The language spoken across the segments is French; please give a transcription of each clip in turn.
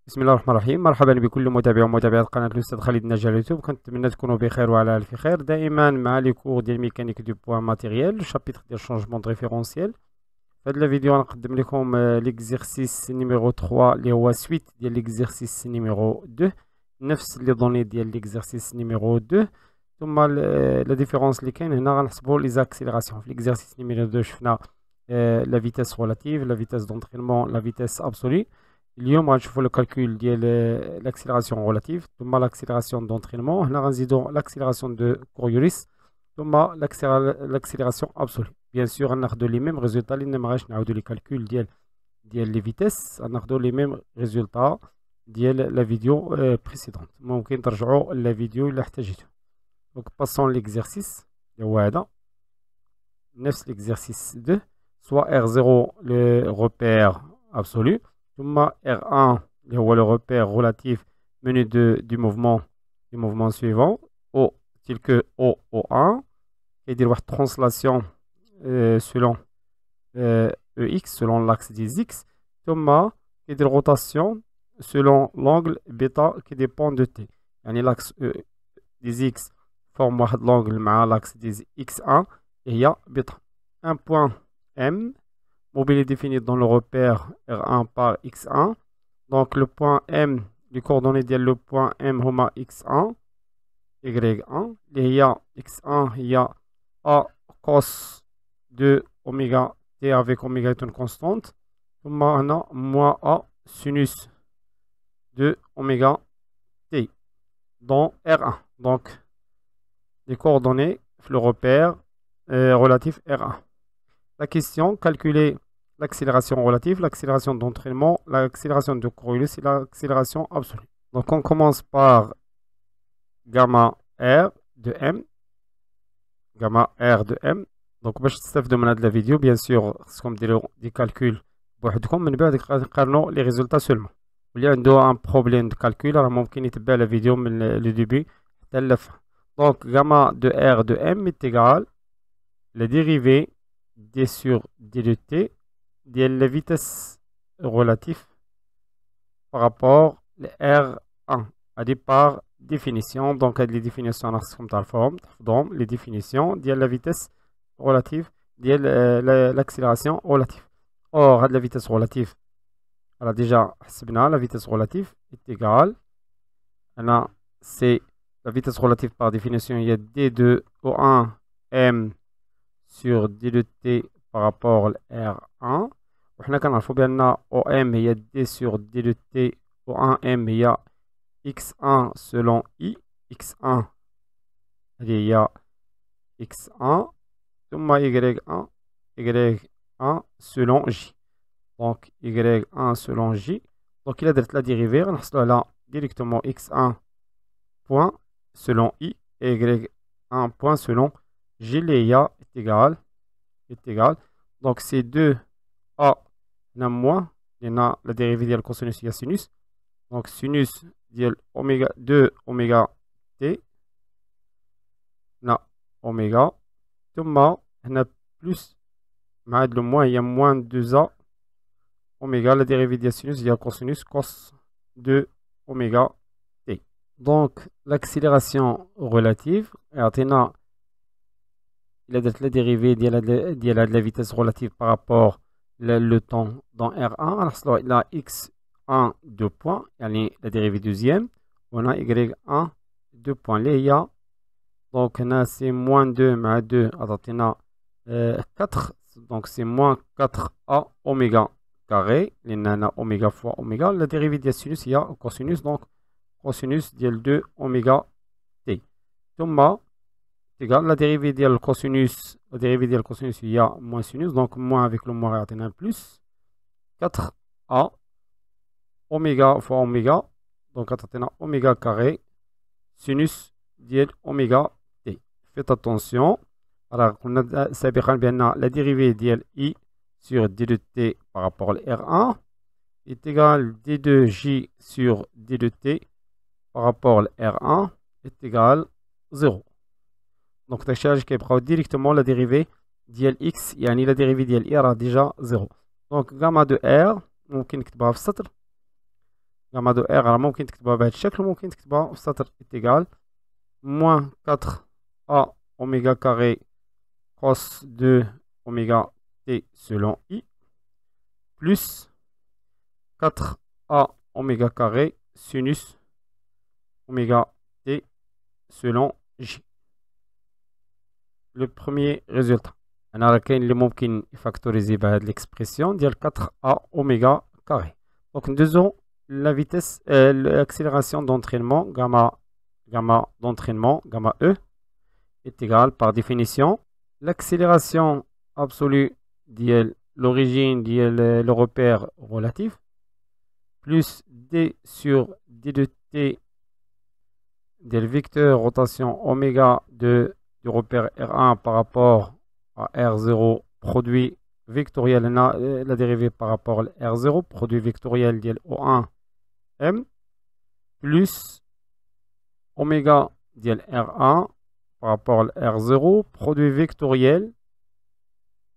بسم الله الرحمن الرحيم. مرحبا بكل متابعي ومتابعات قناة الأستاذ خالد النجار اليوتيوب. كنتمنى تكونوا بخير وعلى ألف خير. دائما مع لي كور ديال ميكانيك دو بوان ماتيريال شابيتر ديال شونجمون دو ريفيرونسيال. في هذا الفيديو غنقدم لكم ليكزيرسيس نيميرو 3 اللي هو سويت ديال ليكزيرسيس نيميرو 2، نفس لي دوني ديال ليكزيرسيس نيميرو 2. ثم لا ديفيرونس اللي كاين هنا غنحسبوا لي زاكسيليراسيون. في ليكزيرسيس نيميرو 2 شفنا لا فيتاس رولاتيف، لا فيتاس دونترينمون، لا فيتاس ابسولي. اليوم غنشوفوا لو كالكول ديال لاكسيليراسيون رولاتيف، ثم لاكسيليراسيون دونترينمون. هنا غنزيدو لاكسيليراسيون دو كوريوليس، ثم لاكسيليراسيون ابسولي. بيان سور غناخدو لي ميم ريزولطا اللي ما بغاش نعاودو لي كالكول ديال لي فيتاس، غناخدو لي ميم ريزولطا ديال لا فيديو بريسيدونت. ممكن ترجعوا لا فيديو الا احتاجيتو. دونك باسون ليكزيرسيس اللي هو هذا، نفس ليكزيرسيس 2، سوا R0 لو روبير ابسولو، ثم R1 اللي هو le repère relatif menu du mouvement suivant O tel que O1 يدير واحد translation selon EX selon l'axe des X، ثم يدير rotation selon l'angle bêta qui dépend de T. يعني l'axe des X forme واحد l'angle مع l'axe des X1 et هي bêta. Un point M mobile est défini dans le repère R1 par X1. Donc le point M, les coordonnées de le point M هما X1 Y1 اللي هي X1 هي A cos de oméga T avec oméga est une constante، ثم هنا moins A sinus de oméga T dans R1. Donc les coordonnées le repère relatif R1. La question, calculer l'accélération relative, l'accélération d'entraînement, l'accélération de Coriolis et l'accélération absolue. Donc on commence par gamma R de M. Gamma R de M. Donc باش تستافدوا من هذه la vidéo, bien sûr خصكم ديروا دي كالكول بوحدكم، من بعد نقارنوا لي ريزولطا سولمون. واللي عنده ان بروبليم دو كالكول راه ممكن يتبع la vidéo من لو ديبي حتى للفا. Donc gamma de R de M est égal la dérivée d sur d de t de la vitesse relative par rapport à R1 à par définition. Donc les définitions comme la forme donc les définitions de la vitesse relative de l'accélération relative. Or la vitesse relative, on a déjà حسبنا la vitesse relative est égale, c'est la vitesse relative par définition, il y a d de O1 m sur d de t par rapport à R1. وحنا كنعرفوا بان OM هي d sur d de t، O1m هي x1 selon i، x1 هي x1 ثم y1 selon j. Donc y1 selon j. Donc il a درت la dérivée غنحصلوا على directement x1 point selon i et y1 point selon j اللي هي est égal. Donc c'est 2a moins, il y a la dérivée de la cosinus et sinus. Donc sinus de oméga 2 oméga t, na oméga, ثم هنا plus مع le moins il y a moins 2a oméga, la dérivée de la sinus de la cosinus cos 2 oméga t. Donc l'accélération relative, il a la dérivée de la vitesse relative par rapport le temps dans R1. Il a x1 2 points, la dérivée deuxième. On a y1 2 points. Donc on a c'est moins 2 mais 2, on a 4. Donc c'est moins 4a oméga carré. Il y a oméga fois oméga. La dérivée de sinus, il y a cosinus. Donc cosinus de 2 oméga t. Thomas égal la dérivée de la cosinus, il y a moins sinus, donc moins avec le moins on a plus 4a oméga fois oméga, donc on a oméga carré sinus de oméga t. Faites attention, alors on a la dérivée de i sur d de t par rapport à R1 est égal d de j sur d de t par rapport à R1 est égal 0. Donc تكشاج كيبقاو directement la dérivée ديال x، يعني la dérivée ديال i راه déjà 0. Donc gamma de r ممكن نكتبها في السطر gamma de R راه ممكن تكتبها بهذا الشكل وممكن تكتبها في سطر إنتيغال moins 4A oméga carré cos 2 oméga t selon I plus 4A oméga carré sinus oméga t selon J. Le premier résultat. أنا راه كاين اللي ممكن يفاكتوريزي بهاد l'expression ديال 4A oméga carré. Donc ندوزو la vitesse, l'accélération d'entraînement gamma d'entraînement gamma E est égale par définition l'accélération absolue de l'origine de le repère relatif plus d sur d de t del vecteur rotation oméga du repère R1 par rapport à R0 produit vectoriel, la dérivée par rapport à R0 produit vectoriel de O1 M plus oméga de R1 par rapport à R0 produit vectoriel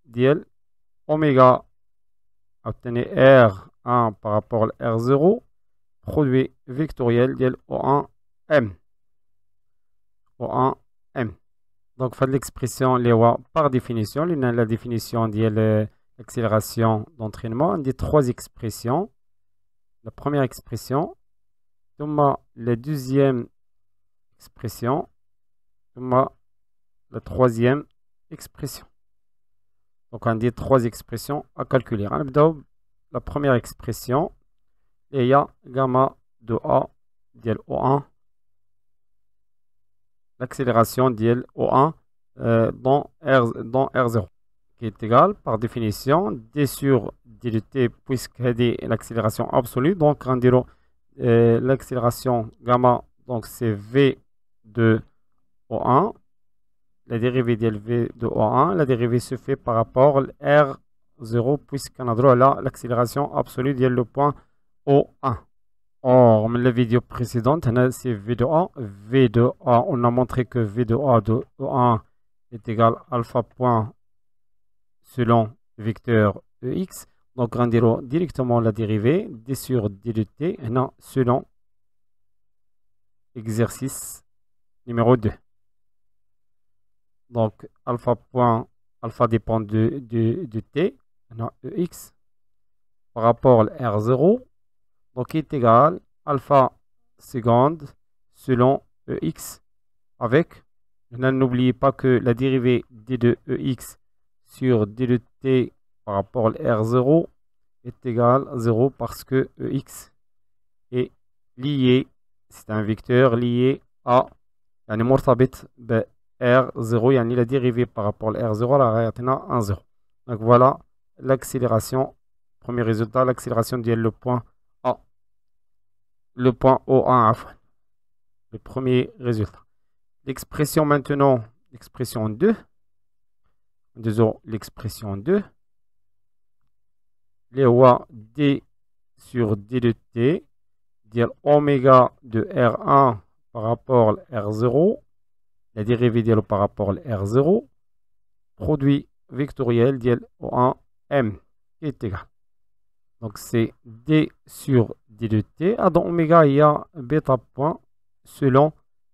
de oméga obtenez R1 par rapport à R0 produit vectoriel de O1 M. O1 M. Donc, fait l'expression par définition, la définition de l'accélération d'entraînement, des trois expressions. La première expression, la deuxième expression, la troisième expression. Donc, on a des trois expressions à calculer. La première expression, il y a gamma de A de O1, l'accélération de O1 dans R0, qui est égal par définition d sur d de t, puisque c'est l'accélération absolue. Donc, on dirait l'accélération gamma, donc c'est V de O1. La dérivée de V de O1, la dérivée se fait par rapport à R0, puisqu'on a droit à l'accélération absolue de le point O1. Or, dans la vidéo précédente, c'est V de A. V de A, on a montré que V de A de O1 est égal à alpha point selon vecteur EX. Donc, on dira directement la dérivée d sur d de t selon exercice numéro 2. Donc, alpha dépend de t, EX, par rapport à R0. Donc, il est égal alpha seconde selon EX avec, n'oubliez pas que la dérivée d de EX sur d de t par rapport à R0 est égal à 0 parce que EX est lié, c'est un vecteur lié à مرتبط ب R0, يعني la dérivée par rapport à R0 à 1, 0. Donc voilà l'accélération, premier résultat, l'accélération de le point A, le point O1, le premier résultat. L'expression maintenant, l'expression 2, l'expression 2, les rois d sur d de t, dire oméga de R1 par rapport à R0, la dérivée de par rapport à R0, produit vectoriel de O1 M qui est égal. Donc c'est d sur d de t. Dans oméga, il y a bêta point selon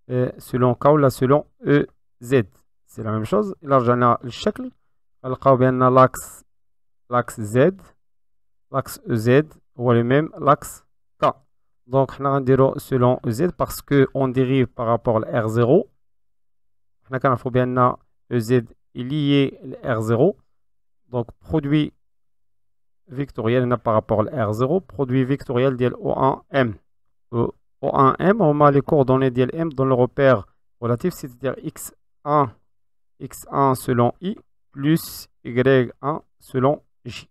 K ou là selon EZ. C'est la même chose. Là, j'en ai le chèque. L'axe Z, l'axe EZ, ou le même l'axe K. Donc, on a dire selon EZ parce qu'on dérive par rapport à R0. On a bien EZ est lié à R0. Donc, produit vectoriel par rapport à R0, produit vectoriel de O1M. O1M, on a les coordonnées de M dans le repère relatif, c'est-à-dire x1 selon I plus y1 selon J.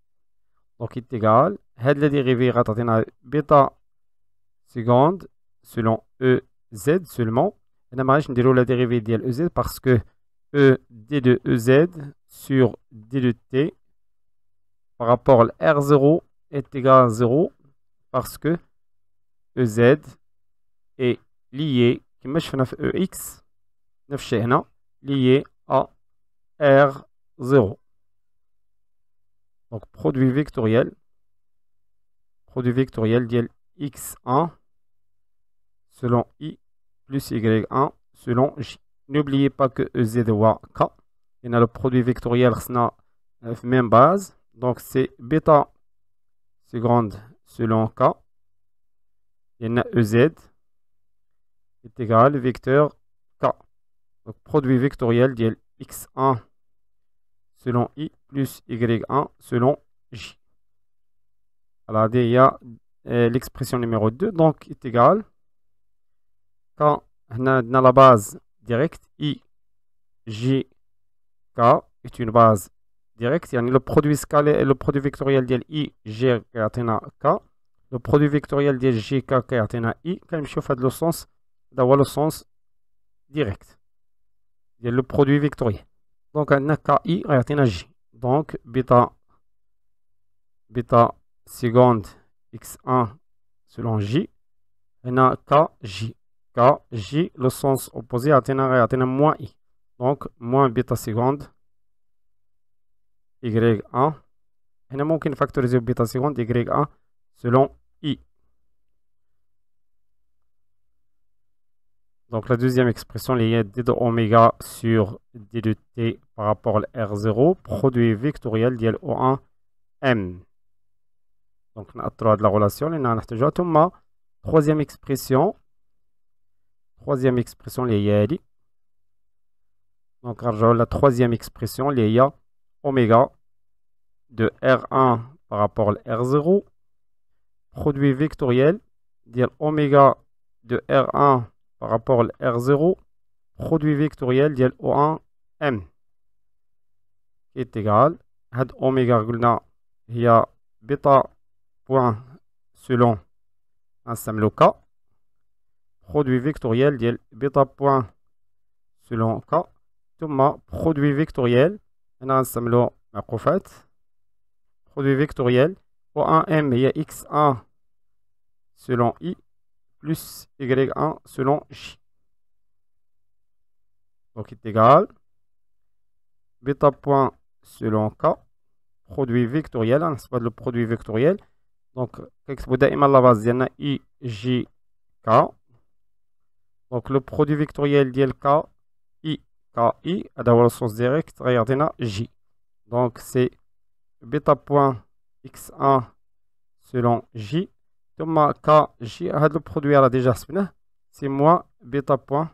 Donc, il est égal. La dérivée est bêta seconde selon EZ seulement. Et je vais la dérivée de EZ parce que E d de EZ sur d de t par rapport à R0 est égal à 0 parce que EZ est lié, comme je fais EX, lié à R0. Donc, produit vectoriel de x1 selon i plus y1 selon j. N'oubliez pas que ez هو k. Il y a le produit vectoriel خصنا في même base. Donc c'est bêta seconde selon k. Il y a ez est égal vecteur k. Donc produit vectoriel de x1 selon i plus y1 selon j. Alors il y a l'expression numéro 2. Donc est égal quand on a la base directe i j k est une base directe. يعني le produit scalaire et le produit vectoriel ديال i j كيعطينا k. Le produit vectoriel ديال j k كيعطينا i. كنمشيو في هذا لو سونس. هذا هو لو سونس ديريكت ديال لو برودوي فيكتوريال. دونك عندنا k i غيعطينا j. دونك بيتا seconde x1 selon j. هنا k j le sens opposé غيعطينا moins i. Donc moins bêta seconde y1. هنا ممكن نفاكتوريزيو بيتا seconde y1 selon i. Donc la deuxième expression est d de oméga sur d de t par rapport à R0, produit vectoriel ديال O1 M. Donc نأثروا هاد la relation اللي نحتاجوها. ثم troisième expression اللي هي هادي. Donc نرجعوا la troisième expression اللي هي oméga de R1 par rapport à R0, produit vectoriel ديال oméga de R1 par rapport à R0, produit vectoriel ديال O1 M est égal. هاد oméga قلنا هي bêta point selon نسملو k. Produit vectoriel ديال bêta point selon k. ثم produit vectoriel هنا نسملو معقوفات. Produit vectoriel O1M هي x1 selon i plus y1 selon j. Donc est égal bêta point selon k. Produit vectoriel, c'est pas le produit vectoriel. Donc كنكتبو دائما la base ديالنا i j k. Donc le produit vectoriel ديال k i هذا هو السونس ديريكت غيعطينا j. Donc c'est bêta point x1 selon j. ثم k j هذا le produit راه ديجا حسبناه. C'est moins bêta point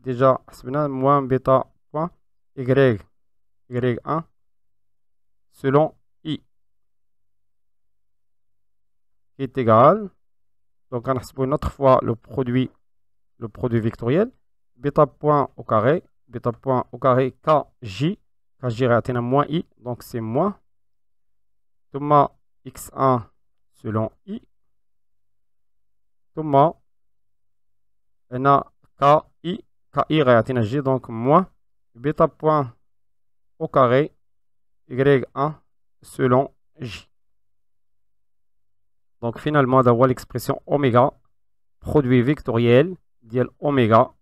déjà حسبناه moins bêta point y1 selon i qui est égal. Donc on a une autre fois le produit vectoriel bêta point au carré kj a moins i, donc c'est moins ثم x1 selon i ثم هنا ki غيعطينا j, donc moins bêta point au carré y1 selon j. Donc finalement d'avoir l'expression oméga produit vectoriel ديال oméga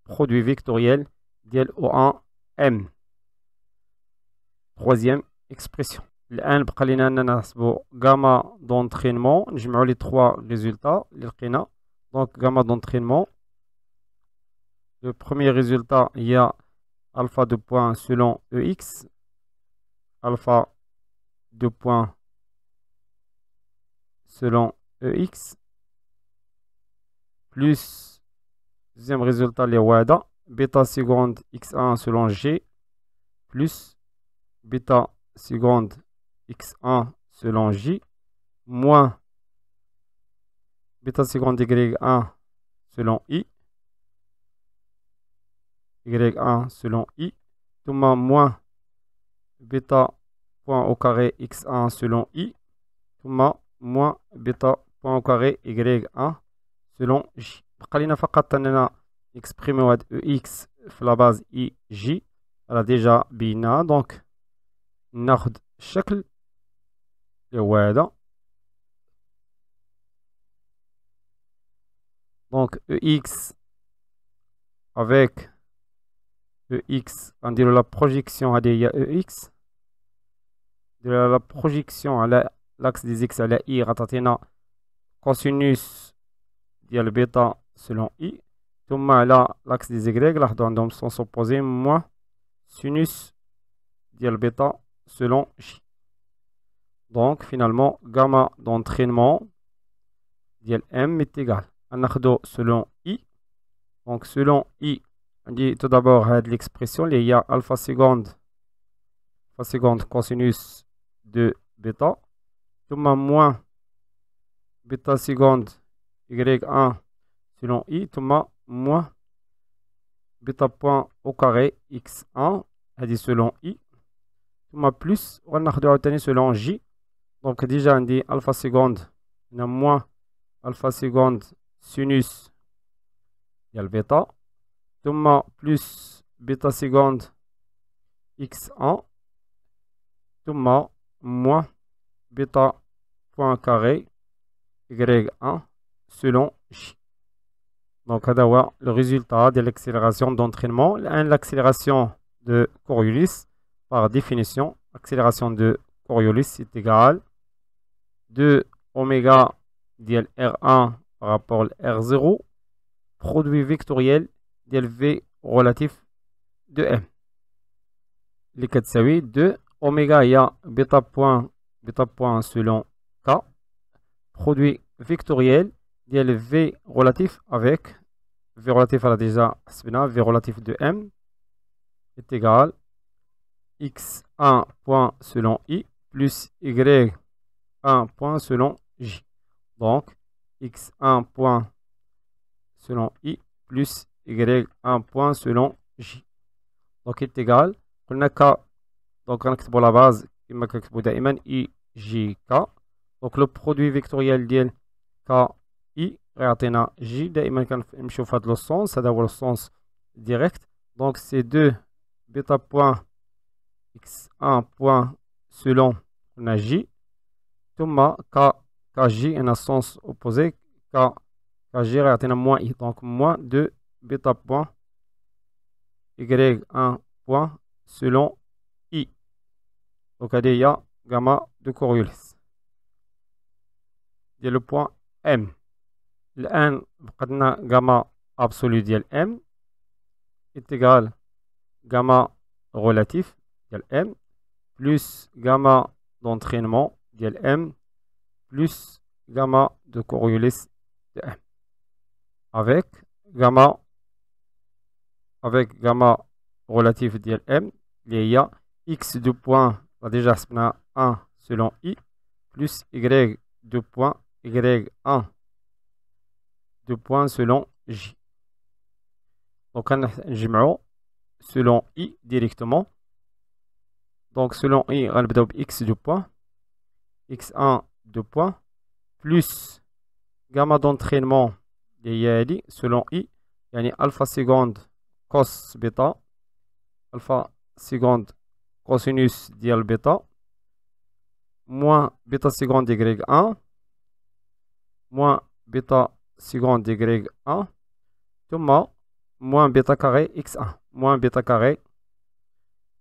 produit vectoriel ديال O1 M. Troisième expression. الآن بقى لنا أننا نحسبوا gamma d'entraînement. نجمعوا les trois résultats اللي لقينا. Donc gamma d'entraînement. Le premier résultat, il y a alpha de points selon EX. Alpha de points selon EX. Plus, deuxième résultat, les WADA. Bêta seconde X1 selon G. Plus, bêta seconde X1 selon J. Moins, bêta seconde Y1 selon I. Y1 selon I. Thomas moins bêta point au carré X1 selon I. Thomas moins bêta point au carré Y1 selon J. بقى فقط أننا نكسبريميو هاد EX في لا باز I J. راه ديجا بينا. دونك ناخد الشكل اللي هو هذا. دونك EX avec EX غنديرو لا بروجيكسيون. هادي هي EX. نديرو لا بروجيكسيون على لاكس دي زيكس على I غتعطينا cosinus ديال بيتا selon I ثم على l'axe des Y لاحظوا عندهم sens opposé moins sinus ديال بيتا selon J. Donc finalement gamma d'entraînement ديال M est égal à ناخدو selon I. Donc selon I on dit tout d'abord l'expression il y a alpha seconde cosinus de bêta ثم moins bêta seconde y1 selon I ثم moins bêta point au carré x1 هذه selon I ثم plus وناخدو عاوتاني selon J. Donc déjà on dit alpha seconde on a moins alpha seconde sinus ديال bêta ثم plus bêta seconde x1 ثم moins bêta point carré y1 selon J. Donc هذا هو le résultat de l'accélération d'entraînement. L'accélération de Coriolis par définition, accélération de Coriolis est égale 2 oméga ديال R1 par rapport à R0 produit vectoriel ديال V relatif de M اللي كتساوي 2 oméga هي bêta point selon K produit vectoriel ديال V relatif avec V relatif à la déjà حسبنا V relatif de M est égal x1 point selon I plus y1 point selon J. Donc x1 point selon I plus y1 point selon J. Donc est égal قلنا K. Donc غنكتبو la base كما كنكتبو دائما I J K. Donc le produit vectoriel ديال K I غيعطينا J. دائما كنمشيو في هذا السونس هذا هو السونس ديريكت. Donc c'est 2 bêta point x1 point selon on a J ثم KJ en a sens opposé KJ غيعطينا moins I. Donc moins 2 bêta point y1 point selon I. Donc هذه هي gamma de Coriolis ديال le point M. الآن بقى لنا gamma absolu ديال M est égal gamma relatif ديال M plus gamma d'entraînement ديال M plus gamma de Coriolis de M avec gamma relatif ديال M اللي هي x de point déjà حسبنا 1 selon I plus y de point y1 de point selon J. Donc on نجمعو selon I directement. Donc selon I غنبداو ب x de point x1 de point plus gamma d'entraînement اللي هي هادي selon I يعني alpha seconde cos bêta alpha seconde cosinus ديال bêta moins bêta seconde y1 moins bêta seconde y1 ثم moins bêta carré x1 moins bêta carré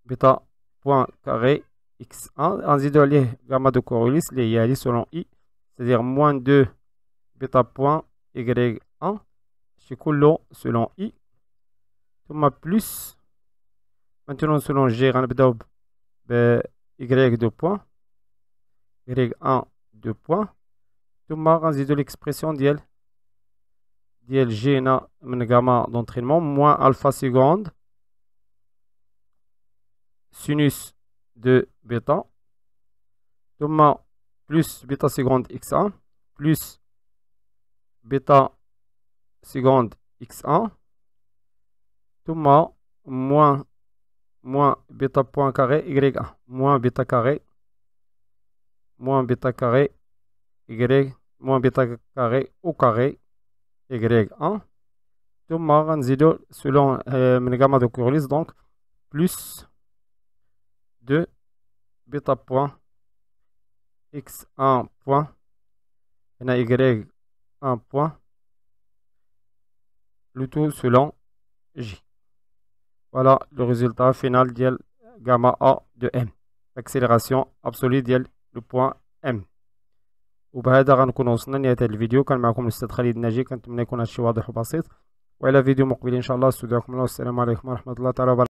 bêta point carré x1 نزيدو عليه gamma de Coriolis اللي هي هادي selon I c'est-à-dire moins 2 bêta point y1 شي كله selon I ثم plus maintenant selon G غنبداو ب y de point y1 de point ثم غنزيدو l'expression ديال G هنا من gamma d'entraînement moins alpha seconde sinus de bêta ثم plus bêta seconde x1 plus bêta seconde x1 ثم moins bêta point carré y1 moins bêta carré y moins bêta carré au carré y1 ثم غنزيدو selon من gamma de Coriolis donc plus 2 bêta point x1 point هنا y1 point le tout selon J. Voilà le résultat final ديال gamma A de M. L'accélération absolue ديال le point M. وبهذا غنكون وصلنا لنهاية هذا الفيديو. كان معكم الاستاذ خالد الناجي، كنتمنى يكون هادشي واضح وبسيط، والى فيديو مقبل ان شاء الله. استودعكم الله، والسلام عليكم ورحمة الله تعالى وبركاته.